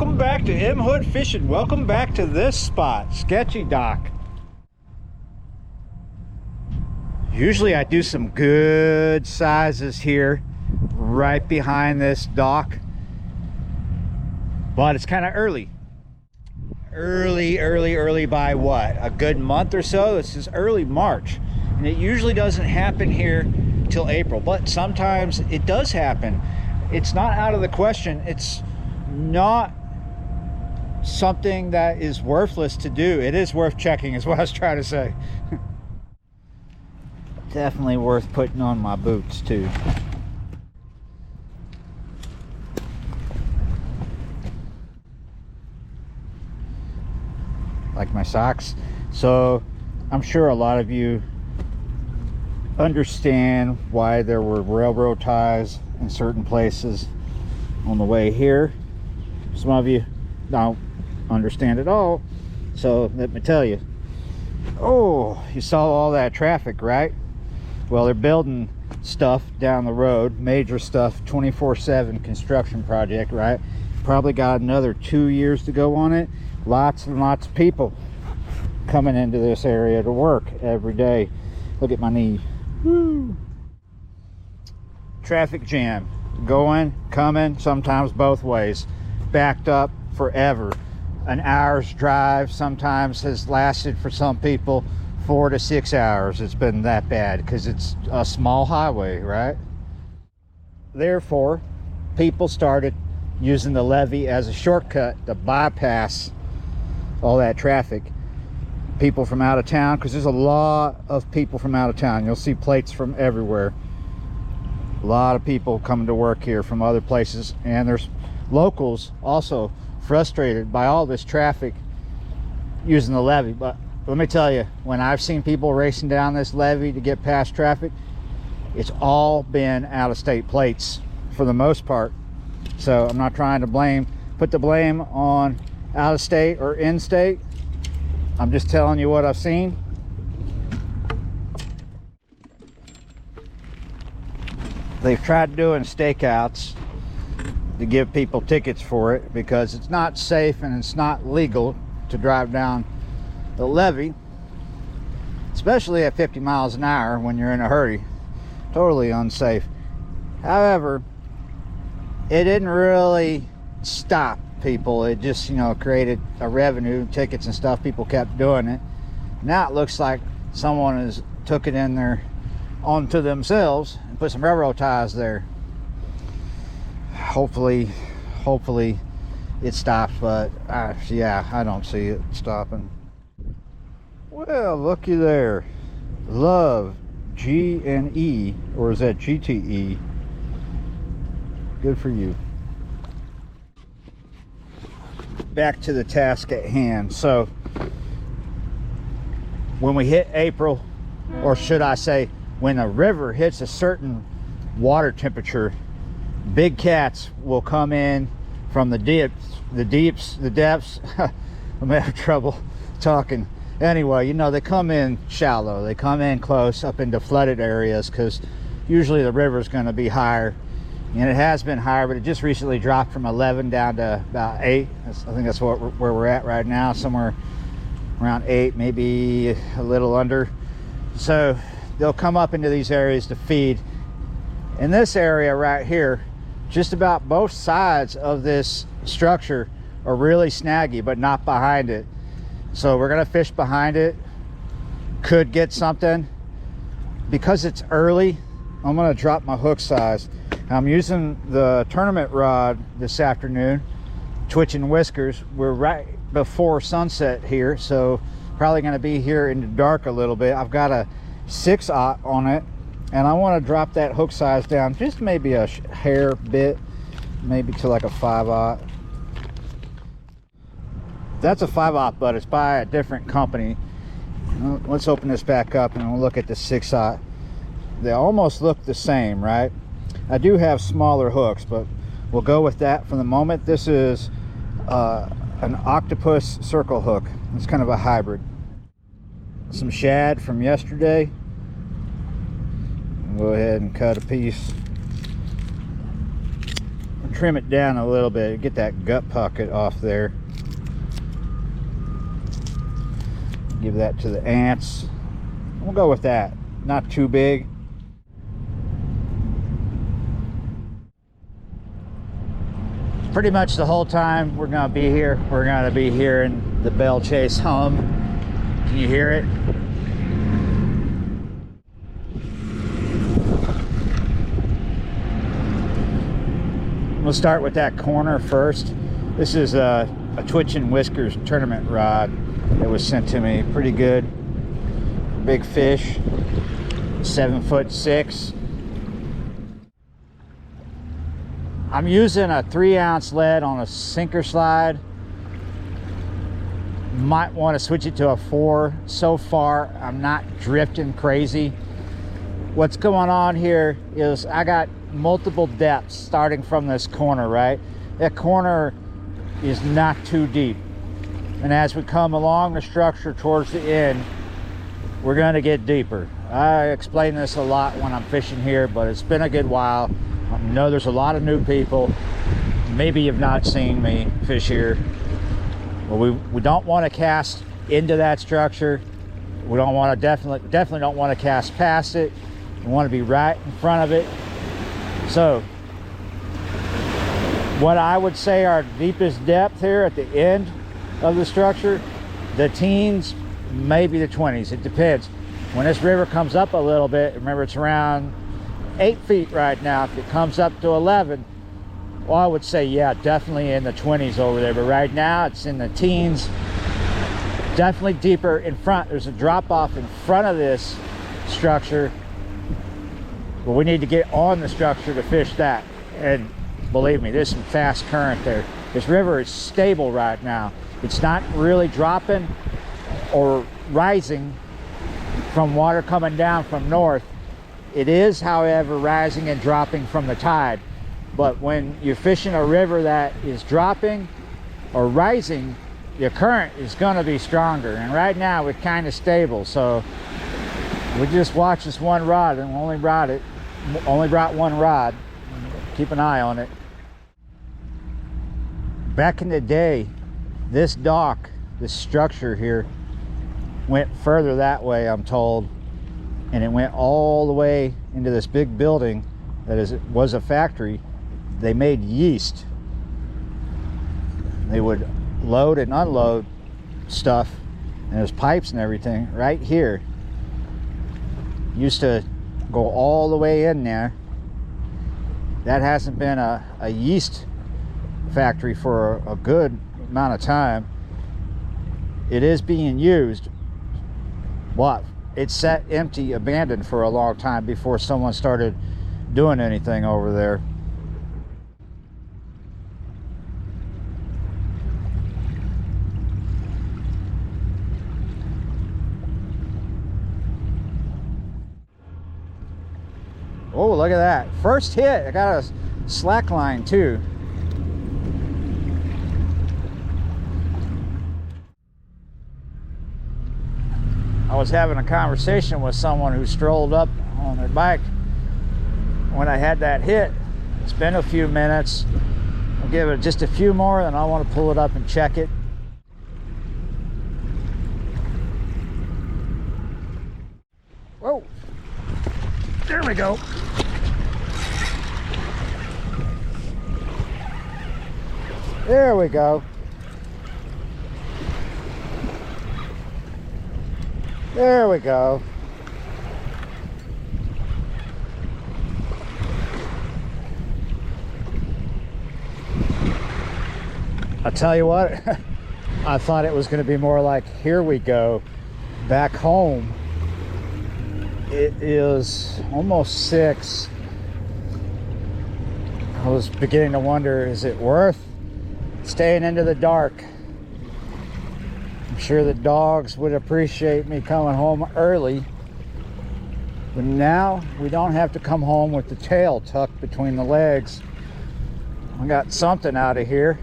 Welcome back to M Hood Fishing. Welcome back to this spot, Sketchy Dock. Usually I do some good sizes here right behind this dock, but it's kind of early by what, a good month or so. This is early March, and it usually doesn't happen here till April, but sometimes it does happen. It's not out of the question. It's not something that is worthless to do. It is worth checking, is what I was trying to say. Definitely worth putting on my boots too. Like my socks. So I'm sure a lot of you understand why there were railroad ties in certain places on the way here. Some of you don't understand at all, so let me tell you. Oh, you saw all that traffic, right? Well, they're building stuff down the road, major stuff, 24/7 construction project, right? Probably got another 2 years to go on it. Lots and lots of people coming into this area to work every day. Look at my knee. Woo. Traffic jam, going, coming, sometimes both ways. Backed up forever. An hour's drive sometimes has lasted for some people 4 to 6 hours. It's been that bad because it's a small highway, right? Therefore, people started using the levee as a shortcut to bypass all that traffic. People from out of town, because there's a lot of people from out of town. You'll see plates from everywhere. A lot of people coming to work here from other places, and there's locals also frustrated by all this traffic using the levee. But let me tell you, when I've seen people racing down this levee to get past traffic, it's all been out-of-state plates for the most part. So I'm not trying to put the blame on out-of-state or in-state. I'm just telling you what I've seen. They've tried doing stakeouts to give people tickets for it because it's not safe and it's not legal to drive down the levee, especially at 50 miles an hour when you're in a hurry. Totally unsafe. However, it didn't really stop people. It just, you know, created a revenue, tickets and stuff. People kept doing it. Now it looks like someone has took it in there onto themselves and put some railroad ties there. Hopefully it stops, but yeah, I don't see it stopping. Well, looky there. Love G&E, or is that GTE? Good for you. Back to the task at hand. So when we hit April, or should I say when a river hits a certain water temperature, big cats will come in from the depths. I'm having trouble talking. Anyway, you know, they come in shallow. They come in close up into flooded areas because usually the river is going to be higher. And it has been higher, but it just recently dropped from 11 down to about 8. I think that's where we're at right now, somewhere around 8, maybe a little under. So they'll come up into these areas to feed. In this area right here, just about both sides of this structure are really snaggy, but not behind it. So we're gonna fish behind it. Could get something. Because it's early, I'm gonna drop my hook size. I'm using the tournament rod this afternoon, Twitching Whiskers. We're right before sunset here, so probably gonna be here in the dark a little bit. I've got a 6/0 on it, and I want to drop that hook size down just maybe a hair bit, maybe to like a 5/0. That's a 5/0, but it's by a different company. Let's open this back up and we'll look at the 6/0. They almost look the same, right? I do have smaller hooks, but we'll go with that for the moment. This is an octopus circle hook. It's kind of a hybrid. Some shad from yesterday. Go ahead and cut a piece. trim it down a little bit, get that gut pocket off there. Give that to the ants. We'll go with that, not too big. Pretty much the whole time we're gonna be here, we're gonna be hearing the Belle Chasse hum. Can you hear it? We'll start with that corner first. This is a Twitch and Whiskers tournament rod that was sent to me. Pretty good, big fish, 7'6". I'm using a 3-ounce lead on a sinker slide. Might want to switch it to a 4. So far, I'm not drifting crazy. What's going on here is I got multiple depths starting from this corner, right? That corner is not too deep. And as we come along the structure towards the end, we're going to get deeper. I explain this a lot when I'm fishing here, but it's been a good while. I know there's a lot of new people. Maybe you've not seen me fish here. Well, we don't want to cast into that structure. We don't want to definitely don't want to cast past it. We want to be right in front of it. So what I would say our deepest depth here at the end of the structure, the teens, maybe the 20s. It depends. When this river comes up a little bit, remember it's around 8 feet right now. If it comes up to 11, well, I would say, yeah, definitely in the 20s over there. But right now, it's in the teens. Definitely deeper in front. There's a drop off in front of this structure. But we need to get on the structure to fish that. And believe me, there's some fast current there. This river is stable right now. It's not really dropping or rising from water coming down from north. It is, however, rising and dropping from the tide. But when you're fishing a river that is dropping or rising, your current is going to be stronger. And right now we're kind of stable, so we just watch this one rod, and only brought one rod. Keep an eye on it. Back in the day, this dock, this structure here, went further that way, I'm told, and it went all the way into this big building that was a factory. They made yeast. They would load and unload stuff, and there's pipes and everything right here. Used to go all the way in there. That hasn't been a yeast factory for a good amount of time. It is being used, but it sat empty, abandoned for a long time before someone started doing anything over there. Oh, look at that. First hit. I got a slack line too. I was having a conversation with someone who strolled up on their bike when I had that hit. It's been a few minutes. I'll give it just a few more, and I want to pull it up and check it. Whoa. There we go. There we go. There we go. I'll tell you what, I thought it was going to be more like, here we go, back home. It is almost 6. I was beginning to wonder, is it worth staying into the dark? I'm sure the dogs would appreciate me coming home early, but now we don't have to come home with the tail tucked between the legs. I got something out of here.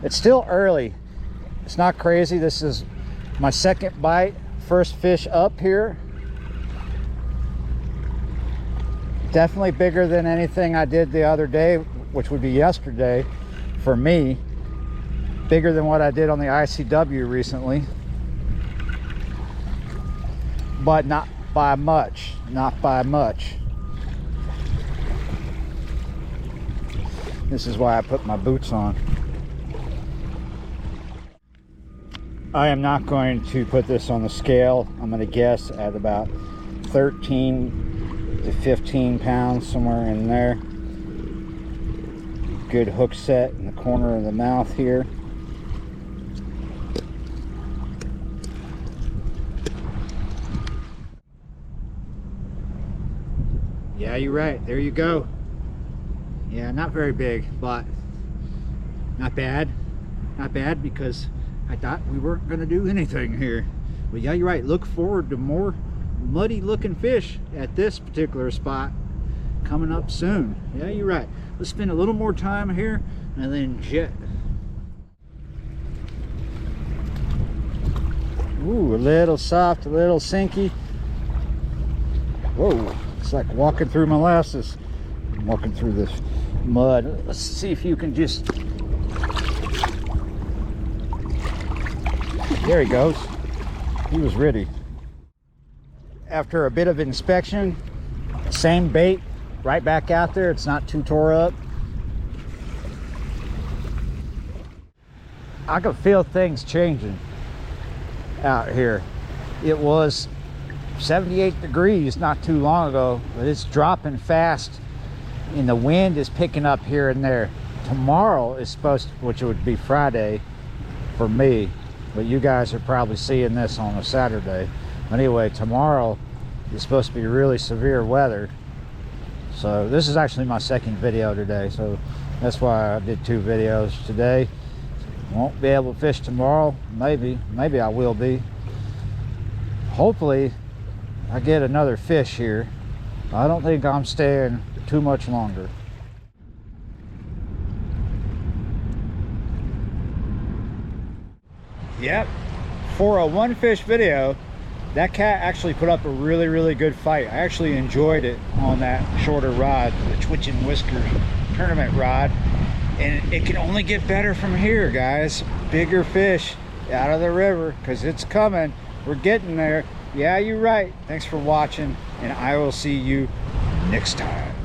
It's still early. It's not crazy. This is my second bite, first fish up here. Definitely bigger than anything I did the other day which would be yesterday for me. Bigger than what I did on the ICW recently, but not by much, not by much. This is why I put my boots on. I am not going to put this on the scale. I'm going to guess at about 13 to 15 pounds, somewhere in there. Good hook set in the corner of the mouth here. Yeah, you're right. There you go. Yeah, not very big, but not bad. Not bad, because I thought we weren't going to do anything here. But yeah, you're right. Look forward to more muddy looking fish at this particular spot coming up soon. Yeah, you're right. Let's spend a little more time here and then jet. Ooh, a little soft, a little sinky. Whoa, it's like walking through molasses. I'm walking through this mud. Let's see if you can just... There he goes. He was ready. After a bit of inspection, same bait, right back out there. It's not too tore up. I can feel things changing out here. It was 78 degrees not too long ago, but it's dropping fast and the wind is picking up here and there. Tomorrow is supposed to, which would be Friday for me, but you guys are probably seeing this on a Saturday. Anyway, tomorrow is supposed to be really severe weather. So this is actually my second video today, so that's why I did 2 videos today. Won't be able to fish tomorrow. Maybe I will be. Hopefully I get another fish here. I don't think I'm staying too much longer. Yep, for a one fish video, that cat actually put up a really good fight. I actually enjoyed it on that shorter rod, the Twitching Whiskers tournament rod, and it can only get better from here, guys. Bigger fish out of the river, because it's coming. We're getting there. Yeah, you're right. Thanks for watching, and I will see you next time.